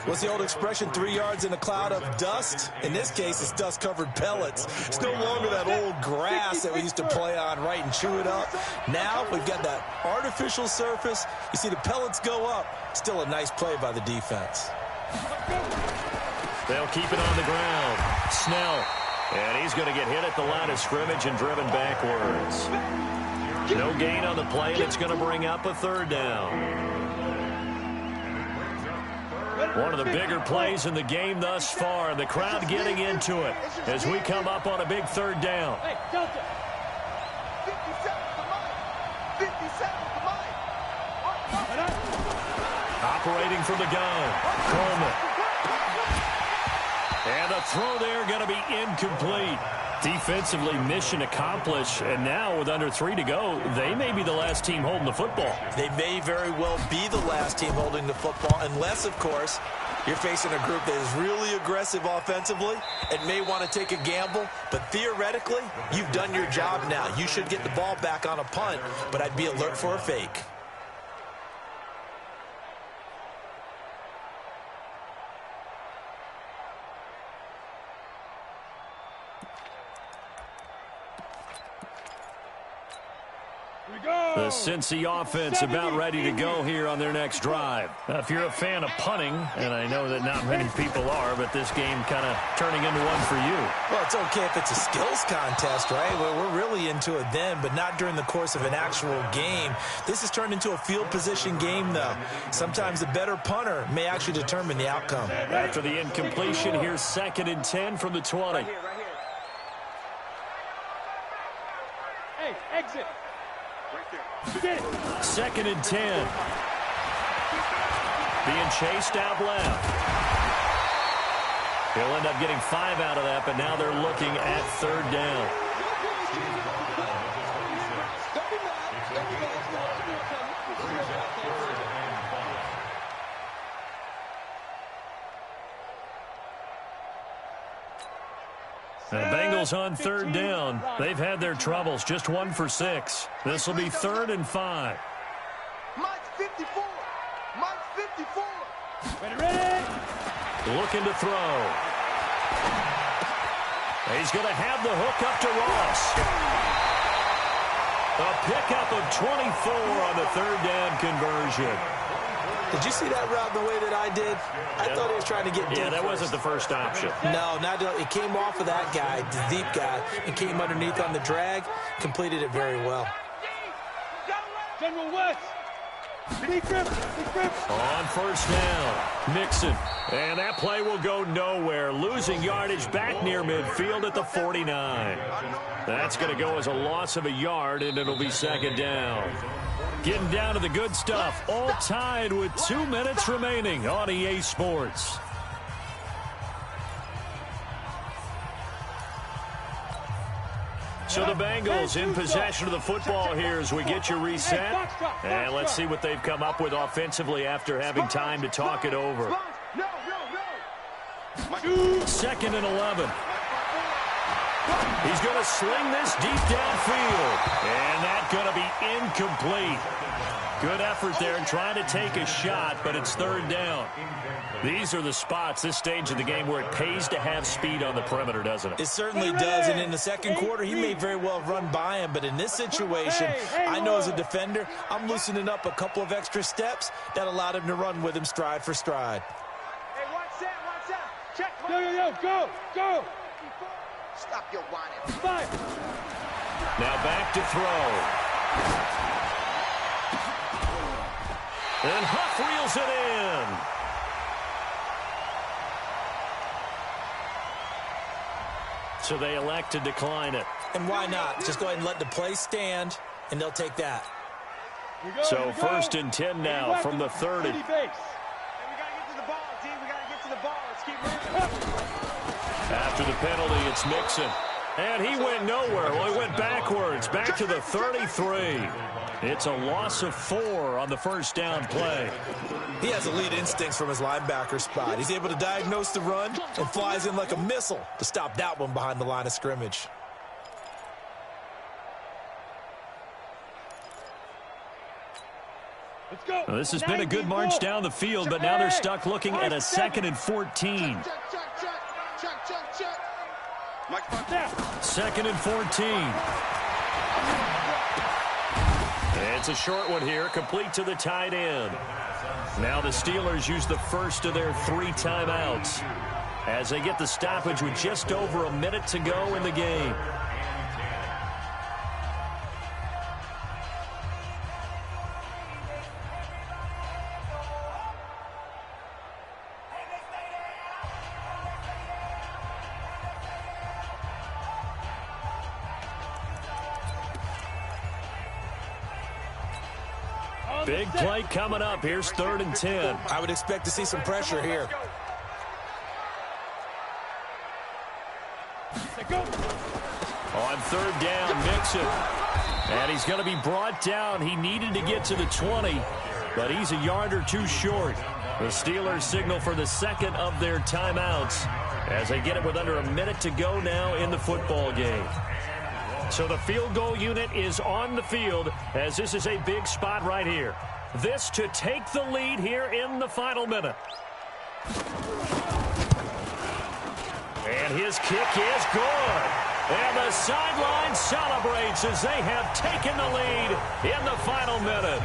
What's the old expression, 3 yards in a cloud of dust? In this case, it's dust-covered pellets. It's no longer that old grass that we used to play on, right, and chew it up. Now we've got that artificial surface. You see the pellets go up. Still a nice play by the defense. They'll keep it on the ground. Snell. And he's going to get hit at the line of scrimmage and driven backwards. No gain on the play, and it's going to bring up a 3rd down. One of the bigger plays in the game thus far, and the crowd getting into it as we come up on a big 3rd down. Hey, Delta. 57 to Mike. 57 to Mike. operating from the gun. Coleman. And a throw there going to be incomplete. Defensively, mission accomplished. And now with under 3 to go, they may be the last team holding the football. They may very well be the last team holding the football, unless, of course, you're facing a group that is really aggressive offensively and may want to take a gamble. But theoretically, you've done your job now. You should get the ball back on a punt, but I'd be alert for a fake. The Cincy offense about ready to go here on their next drive. If you're a fan of punting, and I know that not many people are, but this game kind of turning into one for you. Well, it's okay if it's a skills contest, right? We're really into it then, but not during the course of an actual game. This has turned into a field position game, though. Sometimes the better punter may actually determine the outcome. After the incompletion, here's 2nd and 10 from the 20. Right here. Hey, exit. Get it. 2nd and 10. Being chased out left. He'll end up getting 5 out of that, but now they're looking at 3rd down. The Bengals on 3rd down. They've had their troubles, just 1 for 6. This will be 3rd and 5. Mike's 54. Mike's 54. Ready. Looking to throw. He's going to have the hook up to Ross. A pickup of 24 on the 3rd down conversion. Did you see that route the way that I did? I thought he was trying to get deep. Yeah, that first. wasn't the first option. No, it came off of that guy, the deep guy, and came underneath on the drag, completed it very well. General West. Big grip. On 1st down, Mixon. And that play will go nowhere. Losing yardage back near midfield at the 49. That's going to go as a loss of a yard, and it'll be 2nd down. Getting down to the good stuff. All tied with 2 minutes remaining on EA Sports. So the Bengals in possession of the football here as we get you reset. And let's see what they've come up with offensively after having time to talk it over. 2nd and 11. He's going to sling this deep downfield. And that's going to be incomplete. Good effort there trying to take a shot, but it's 3rd down. These are the spots, this stage of the game, where it pays to have speed on the perimeter, doesn't it? It certainly does, and in the 2nd quarter, he may very well run by him, but in this situation, I know as a defender, I'm loosening up a couple of extra steps that allowed him to run with him stride for stride. Hey, watch that. Check. Go. Stop your whining. 5. Now back to throw. And Huff reels it in. So they elect to decline it. And why not? Just go ahead and let the play stand, and they'll take that. So 1st and 10 now from the 30. Hey, we got to get to the ball, D. We got to get to the ball. Let's keep moving. After the penalty, it's Mixon. And he went nowhere. Well, he went backwards, back to the 33. It's a loss of 4 on the 1st down play. He has elite instincts from his linebacker spot. He's able to diagnose the run and flies in like a missile to stop that one behind the line of scrimmage. Let's go. Well, this has been a good march down the field, but now they're stuck looking at a 2nd and 14. Check. Mike, 2nd and 14. It's a short one here, complete to the tight end. Now the Steelers use the first of their 3 timeouts as they get the stoppage with just over a minute to go in the game. Big play coming up. Here's 3rd and 10. I would expect to see some pressure here. On 3rd down, Mixon. And he's going to be brought down. He needed to get to the 20, but he's a yard or two short. The Steelers signal for the second of their timeouts as they get it with under a minute to go now in the football game. So the field goal unit is on the field as this is a big spot right here. This to take the lead here in the final minute. And his kick is good. And the sideline celebrates as they have taken the lead in the final minute.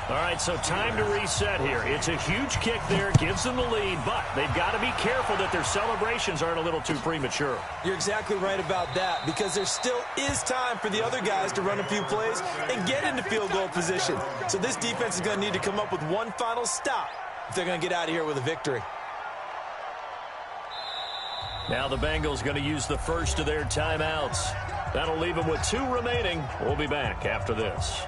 All right, so time to reset here. It's a huge kick there, gives them the lead, but they've got to be careful that their celebrations aren't a little too premature. You're exactly right about that, because there still is time for the other guys to run a few plays and get into field goal position. So this defense is going to need to come up with one final stop if they're going to get out of here with a victory. Now the Bengals going to use the first of their timeouts. That'll leave them with 2 remaining. We'll be back after this.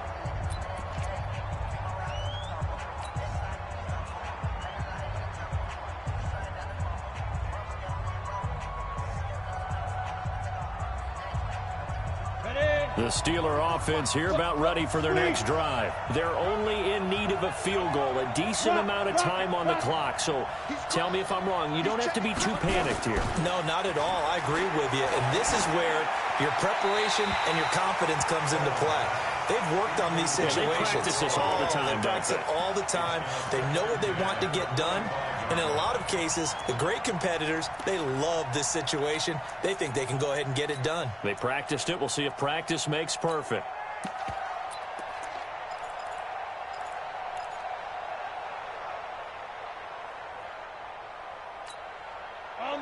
The Steeler offense here about ready for their next drive. They're only in need of a field goal, a decent amount of time on the clock. So tell me if I'm wrong. You don't have to be too panicked here. No, not at all. I agree with you. And this is where your preparation and your confidence comes into play. They've worked on these situations. Yeah, they practice this all the time. They practice it all the time. They know what they want to get done. And in a lot of cases, the great competitors, they love this situation. They think they can go ahead and get it done. They practiced it. We'll see if practice makes perfect.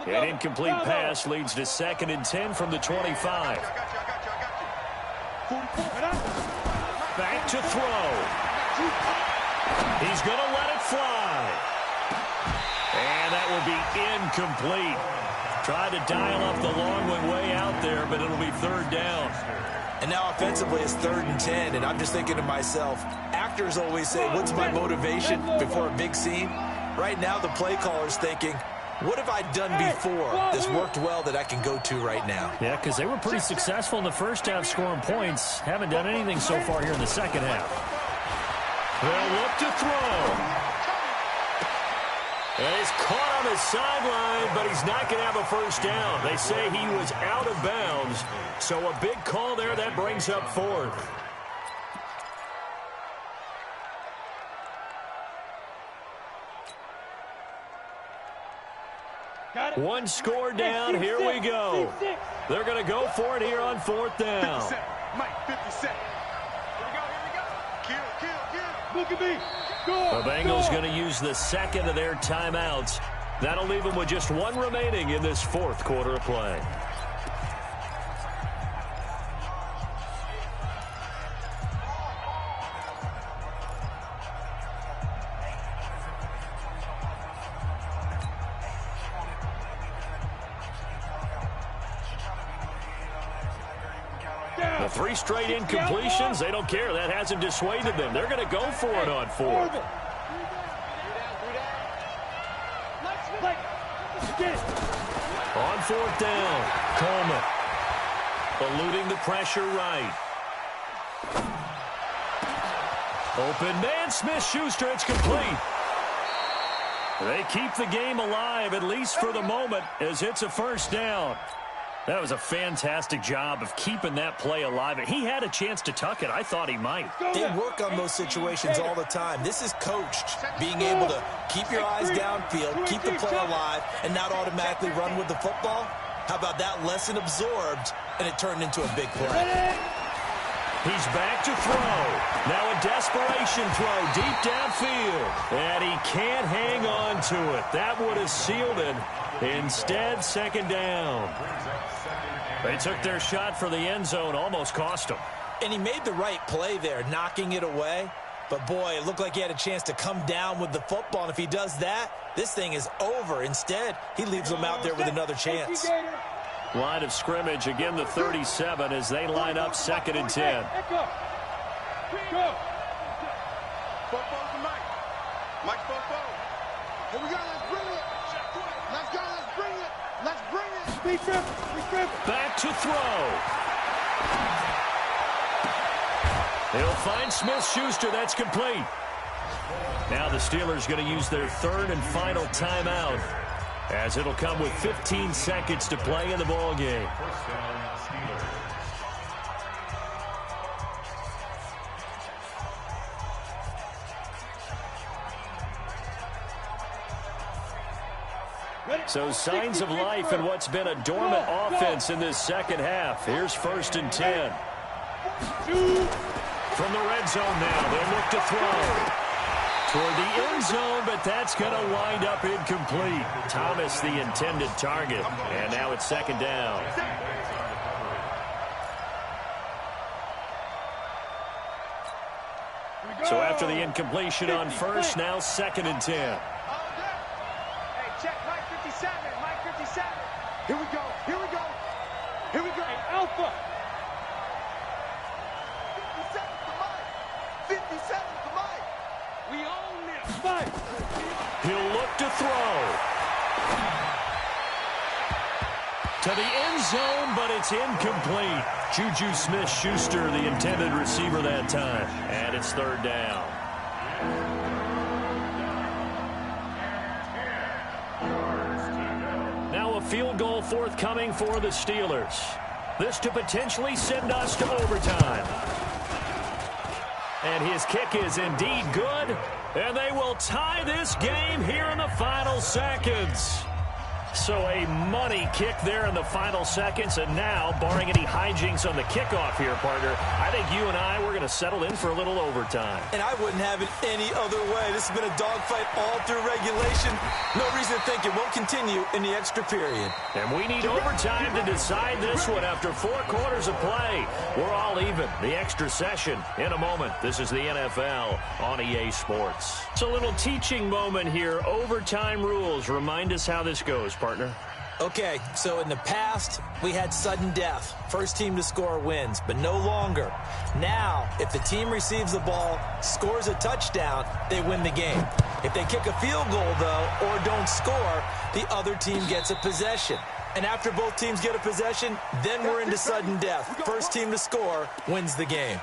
An incomplete pass leads to 2nd and 10 from the 25. Back to throw. He's going to let it fly. And that will be incomplete. Tried to dial up the long one way out there, but it'll be 3rd down. And now offensively it's 3rd and 10, and I'm just thinking to myself, actors always say, what's my motivation before a big scene? Right now the play caller's thinking, what have I done before this worked well that I can go to right now? Yeah, because they were pretty successful in the first half scoring points. Haven't done anything so far here in the second half. They'll look to throw. And he's caught on the sideline, but he's not going to have a first down. They say he was out of bounds. So a big call there that brings up 4th. One score down. Here we go. They're going to go for it here on 4th down. 50 Mike, 50 cents. Here we go. Kill. Look at me. The Bengals going to use the second of their timeouts. That'll leave them with just 1 remaining in this 4th quarter of play. The 3 straight incompletions, they don't care. That hasn't dissuaded them. They're going to go for it on 4th. On 4th down, Coleman eluding the pressure right. Open man, Smith-Schuster, it's complete. They keep the game alive, at least for the moment, as it's a first down. That was a fantastic job of keeping that play alive. He had a chance to tuck it. I thought he might. They work on those situations all the time. This is coached, being able to keep your eyes downfield, keep the play alive, and not automatically run with the football. How about that lesson absorbed, and it turned into a big play. He's back to throw. Now a desperation throw deep downfield. And he can't hang on to it. That would have sealed it. Instead, 2nd down. They took their shot for the end zone, almost cost him. And he made the right play there, knocking it away. But, boy, it looked like he had a chance to come down with the football. And if he does that, this thing is over. Instead, he leaves them out there with another chance. Line of scrimmage, again the 37 as they line up 2nd and 10. Mike Fofo. Here we go. Let's bring it. Let's go. Let's bring it. Let's bring it. Speed trip. Back to throw. He'll find Smith-Schuster. That's complete. Now the Steelers going to use their third and final timeout, as it'll come with 15 seconds to play in the ball game. First down, Steelers. So signs of life in what's been a dormant offense in this second half. Here's 1st and 10. From the red zone now, they'll look to throw. Toward the end zone, but that's going to wind up incomplete. Thomas, the intended target. And now it's 2nd down. So after the incompletion on 1st, now 2nd and 10. Hey, check Mike 57. Mike 57. Here we go. Here we go. Here we go. Hey, Alpha. 57 to Mike. 57 to Mike. We own this. 5. He'll look to throw. To the end zone, but it's incomplete. Juju Smith-Schuster, the intended receiver that time. And it's 3rd down. Now a field goal forthcoming for the Steelers. This to potentially send us to overtime. And his kick is indeed good. And they will tie this game here in the final seconds. So a money kick there in the final seconds. And now, barring any hijinks on the kickoff here, partner, I think you and I, we're going to settle in for a little overtime. And I wouldn't have it any other way. This has been a dogfight all through regulation. No reason to think it won't continue in the extra period. And we need overtime to decide this one after 4 quarters of play. We're all even. The extra session in a moment. This is the NFL on EA Sports. It's a little teaching moment here. Overtime rules. Remind us how this goes, partner. Okay, so in the past, we had sudden death. First team to score wins, but no longer. Now, if the team receives the ball, scores a touchdown, they win the game. If they kick a field goal, though, or don't score, the other team gets a possession. And after both teams get a possession, then we're into sudden death. First team to score wins the game.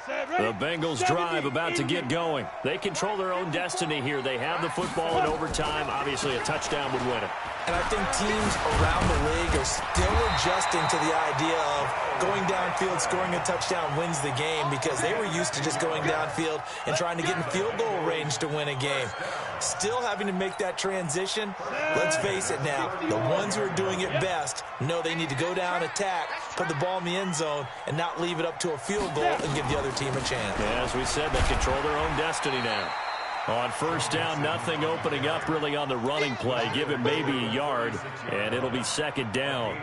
The Bengals drive about to get going. They control their own destiny here. They have the football in overtime. Obviously, a touchdown would win it. And I think teams around the league are still adjusting to the idea of going downfield, scoring a touchdown wins the game, because they were used to just going downfield and trying to get in field goal range to win a game. Still having to make that transition. Let's face it now, the ones who are doing it best know they need to go down, attack, put the ball in the end zone, and not leave it up to a field goal and give the other team a chance. Yeah, as we said, they control their own destiny now. On 1st down, nothing opening up really on the running play. Give him maybe a yard, and it'll be 2nd down.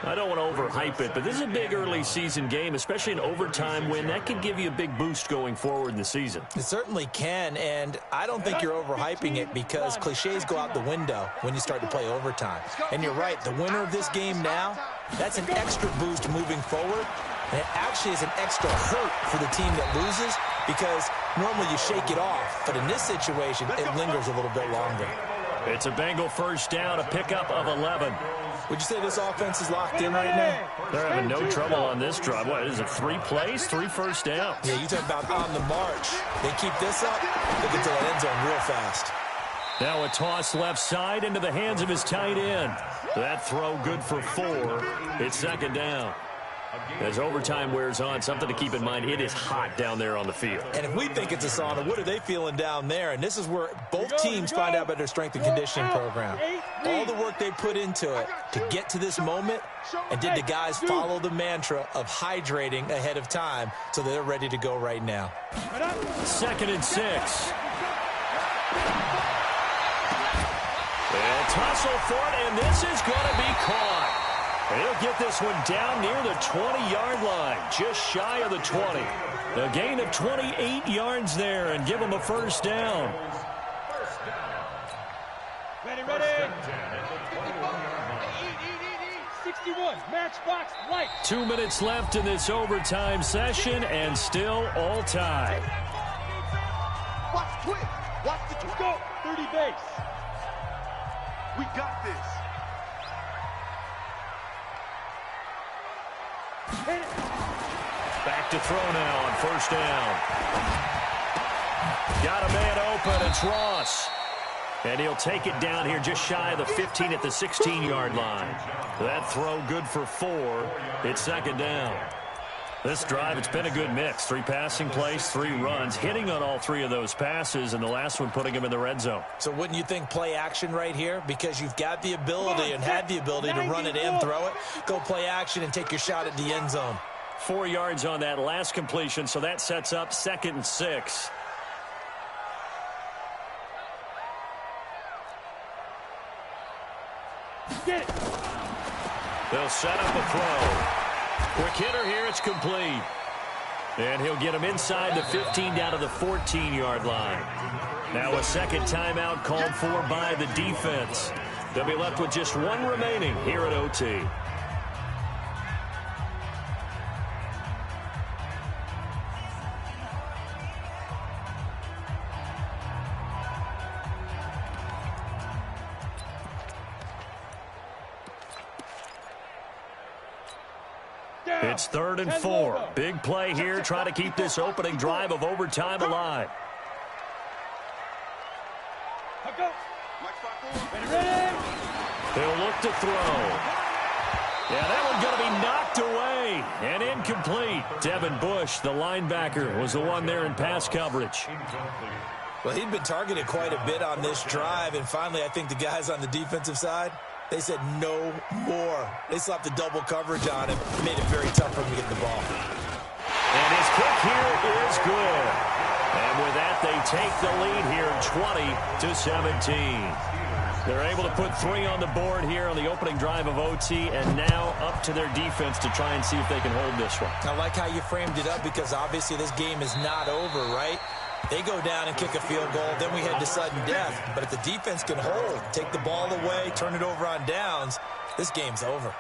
I don't want to overhype it, but this is a big early season game, especially an overtime win. That could give you a big boost going forward in the season. It certainly can, and I don't think you're overhyping it, because cliches go out the window when you start to play overtime. And you're right, the winner of this game now, that's an extra boost moving forward. And it actually is an extra hurt for the team that loses, because normally you shake it off. But in this situation, it lingers a little bit longer. It's a Bengal 1st down, a pickup of 11. Would you say this offense is locked in right now? They're having no trouble on this drive. What is it, 3 plays, 3 first downs? Yeah, you talk about on the march. They keep this up, they get to that end zone real fast. Now a toss left side into the hands of his tight end. That throw good for 4. It's 2nd down. As overtime wears on, something to keep in mind, it is hot down there on the field. And if we think it's a sauna, what are they feeling down there? And this is where both teams find out about their strength and conditioning program. All the work they put into it to get to this moment, and did the guys follow the mantra of hydrating ahead of time so they're ready to go right now. 2nd and 6. They'll tussle for it, and this is going to be caught. He'll get this one down near the 20-yard line, just shy of the 20. A gain of 28 yards there, and give him a 1st down. Ready. 61. Matchbox light. 2 minutes left in this overtime session, and still all tied. Watch the twist. Watch the twist. Go. 30 base. We got this. Hit it. Back to throw now on first down. Got a man open. It's Ross. And he'll take it down here just shy of the 15 at the 16-yard line. That throw good for 4. It's second down. This drive, it's been a good mix. 3 passing plays, 3 runs, hitting on all 3 of those passes, and the last one putting him in the red zone. So wouldn't you think play action right here? Because you've got the ability and had the ability to run it and throw it. Go play action and take your shot at the end zone. 4 yards on that last completion, so that sets up 2nd and 6. Get it. They'll set up a throw. Quick hitter here, it's complete. And he'll get him inside the 15 down to the 14-yard line. Now a second timeout called for by the defense. They'll be left with just 1 remaining here at OT. It's 3rd and 4. Big play here, trying to keep this opening drive of overtime alive. They'll look to throw. Yeah, that one's going to be knocked away and incomplete. Devin Bush, the linebacker, was the one there in pass coverage. Well, he'd been targeted quite a bit on this drive, and finally I think the guys on the defensive side, they said no more. They slapped the double coverage on him. Made it very tough for him to get the ball. And his kick here is good. And with that, they take the lead here 20-17. They're able to put 3 on the board here on the opening drive of OT, and now up to their defense to try and see if they can hold this one. I like how you framed it up, because obviously this game is not over, right? They go down and kick a field goal, then we head to sudden death. But if the defense can hold, take the ball away, turn it over on downs, this game's over.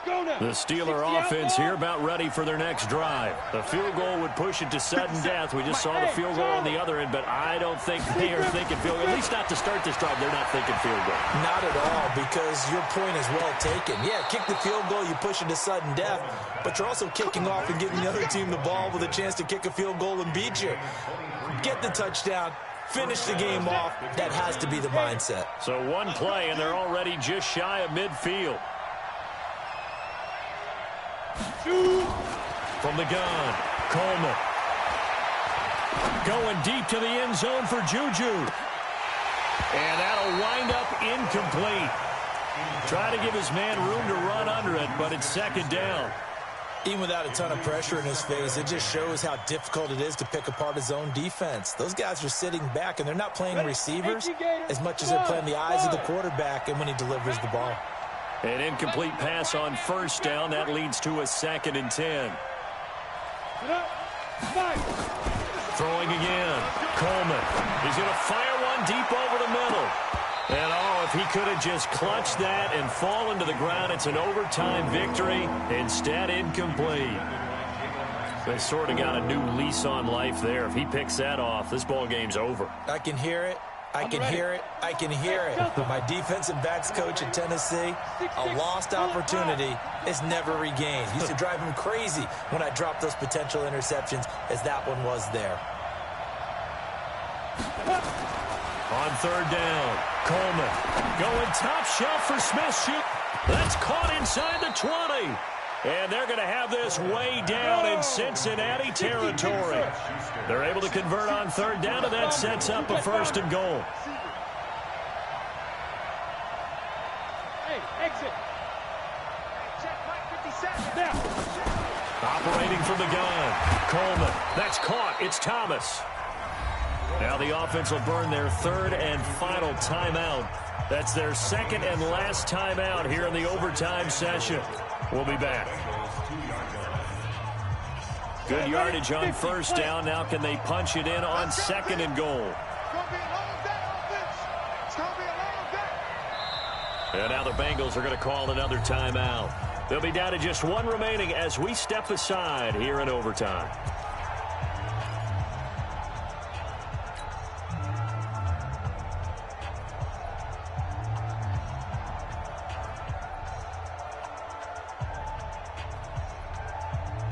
The Steeler offense here about ready for their next drive. The field goal would push it to sudden death. We just saw the field goal on the other end, but I don't think they are thinking field goal. At least not to start this drive. They're not thinking field goal. Not at all, because your point is well taken. Yeah, kick the field goal, you push it to sudden death, but you're also kicking off and giving the other team the ball with a chance to kick a field goal and beat you. Get the touchdown. Finish the game off. That has to be the mindset. So 1 play, and they're already just shy of midfield. From the gun, Coleman. Going deep to the end zone for Juju. And that'll wind up incomplete. Try to give his man room to run under it, but it's 2nd down. Even without a ton of pressure in his face, it just shows how difficult it is to pick apart his own defense. Those guys are sitting back, and they're not playing receivers as much as they're playing the eyes of the quarterback and when he delivers the ball. An incomplete pass on first down. That leads to a 2nd and 10. Throwing again. Coleman. He's going to fire one deep over the middle. And, oh, if he could have just clutched that and fallen to the ground, it's an overtime victory. Instead, incomplete. They sort of got a new lease on life there. If he picks that off, this ball game's over. I can hear it. I can hear it. I can hear it. My defensive backs coach at Tennessee, a lost opportunity is never regained. Used to drive him crazy when I dropped those potential interceptions, as that one was there. On 3rd down, Coleman going top shelf for Smith. Shoot. That's caught inside the 20. And they're going to have this way down in Cincinnati territory. They're able to convert on 3rd down, and that sets up a 1st and goal. Hey, exit. Operating from the gun, Coleman. That's caught. It's Thomas. Now the offense will burn their 3rd and final timeout. That's their 2nd and last timeout here in the overtime session. We'll be back. Good yardage on 1st down. Now can they punch it in on 2nd and goal? And now the Bengals are going to call another timeout. They'll be down to just one remaining as we step aside here in overtime.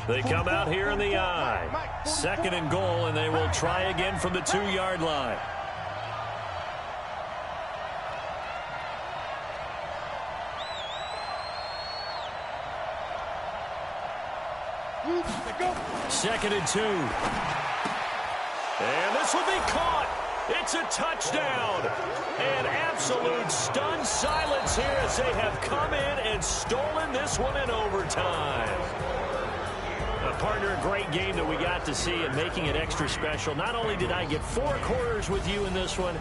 They come out here in the I. 2nd and goal, and they will try again from the 2-yard line. Second and 2. And this will be caught. It's a touchdown. An absolute stunned silence here as they have come in and stolen this one in overtime. Partner, a great game that we got to see and making it extra special. Not only did I get 4 quarters with you in this one,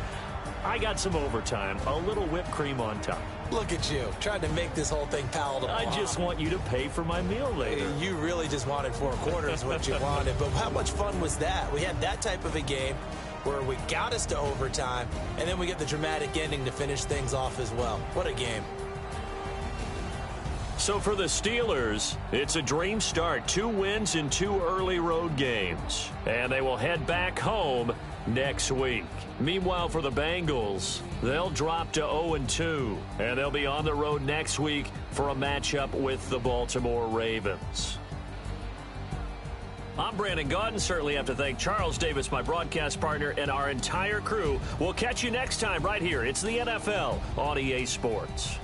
I got some overtime, a little whipped cream on top. Look at you, trying to make this whole thing palatable. I just want you to pay for my meal later. You really just wanted 4 quarters what you wanted, but how much fun was that? We had that type of a game where we got us to overtime, and then we get the dramatic ending to finish things off as well. What a game. So for the Steelers, it's a dream start. 2 wins in 2 early road games. And they will head back home next week. Meanwhile, for the Bengals, they'll drop to 0-2. And they'll be on the road next week for a matchup with the Baltimore Ravens. I'm Brandon Gaudin. Certainly have to thank Charles Davis, my broadcast partner, and our entire crew. We'll catch you next time right here. It's the NFL on EA Sports.